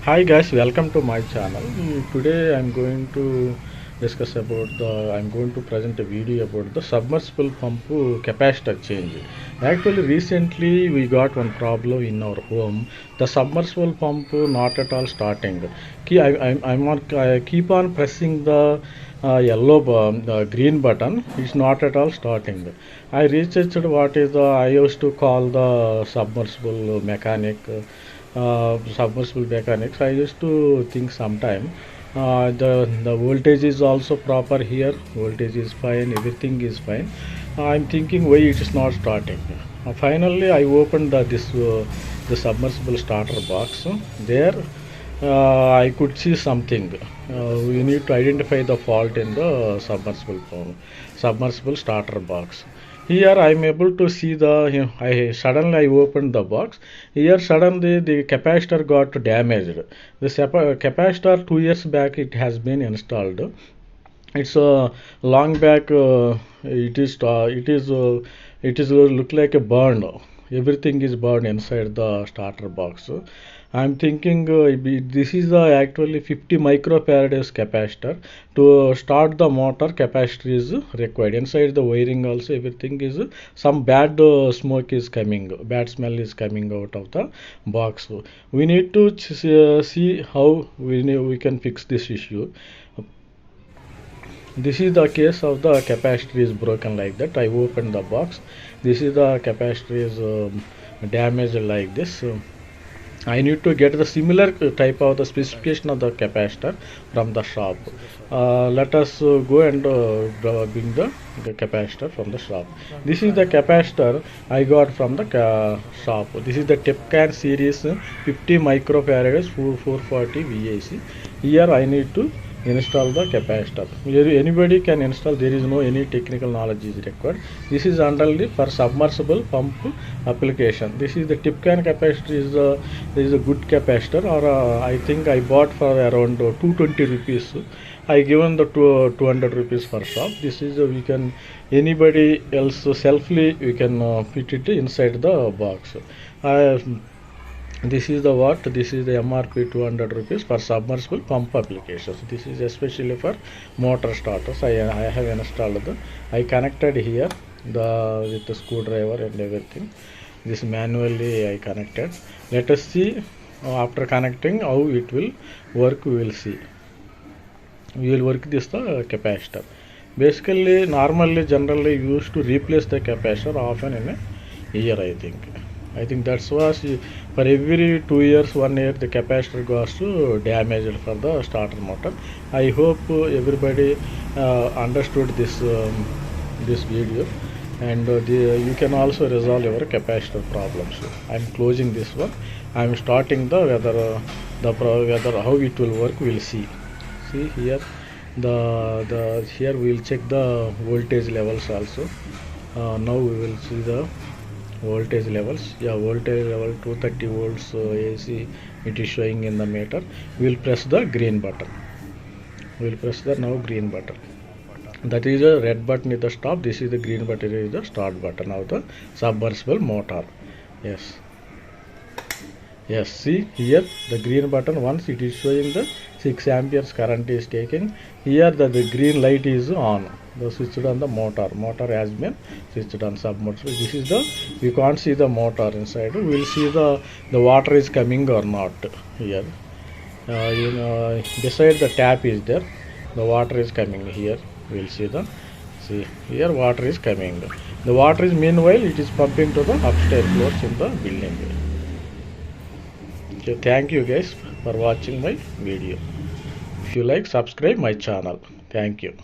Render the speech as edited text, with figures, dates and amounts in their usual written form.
Hi guys, welcome to my channel. Today I'm going to discuss about I'm going to present a video about the submersible pump capacitor change. Actually recently we got one problem in our home. The submersible pump not at all starting. I keep on pressing the the green button. It's not at all starting. I researched what is I used to call the submersible mechanic. Submersible mechanics. I used to think sometime the voltage is also proper here. Voltage is fine. Everything is fine. I'm thinking why it is not starting. Finally, I opened the submersible starter box. There, I could see something. We need to identify the fault in the submersible starter box. Here I am able to see I suddenly I opened the box. Here suddenly the capacitor got damaged. The capacitor 2 years back it has been installed. It's a long back. It is look like a burn. Everything is burned inside the starter box. I'm thinking this is actually 50 microfarads capacitor. To start the motor, capacitor is required. Inside the wiring also everything is some bad smoke is coming, bad smell is coming out of the box. We need to see how we can fix this issue. This is the case of the capacitor is broken like that. I opened the box. This is the capacitor is damaged like this. I need to get the similar type of the specification of the capacitor from the shop. Let us go and bring the capacitor from the shop. This is the capacitor I got from the shop. This is the Tipcan series 50 microfarads 440 VAC. Here I need to install the capacitor. Anybody can install. There is no any technical knowledge is required. This is only for submersible pump application. This is the Tipcan capacitor is a good capacitor, or I think I bought for around 220 rupees. I given the 200 rupees for shop. This is we can anybody else selfly we can fit it inside the box. This is the what? This is the MRP 200 rupees for submersible pump applications. This is especially for motor starters. I have installed I connected here with the screwdriver and everything. This manually I connected. Let us see after connecting how it will work. We will see. We will work this the capacitor. Basically, normally, generally used to replace the capacitor often in a year. I think that's was for every 2 years, 1 year the capacitor goes to damaged for the starter motor. I hope everybody understood this video, and you can also resolve your capacitor problems. I'm closing this one. I'm starting the whether how it will work. We'll see. See here here we will check the voltage levels also. Now we will see the voltage levels. Yeah, voltage level 230 volts AC it is showing in the meter. We will press the green button. We will press the now green button. That is a red button is the stop. This is the green button is the start button of the submersible motor. Yes. Yes, see here the green button, once it is showing the 6 amperes current is taking. Here the green light is on. The switched on the motor. Motor has been switched on submersible. This is we can't see the motor inside. We will see the water is coming or not here. Beside the tap is there. The water is coming here. We will see here water is coming. The water is meanwhile it is pumping to the upstairs floors in the building. Okay, thank you guys for watching my video. If you like, subscribe my channel. Thank you.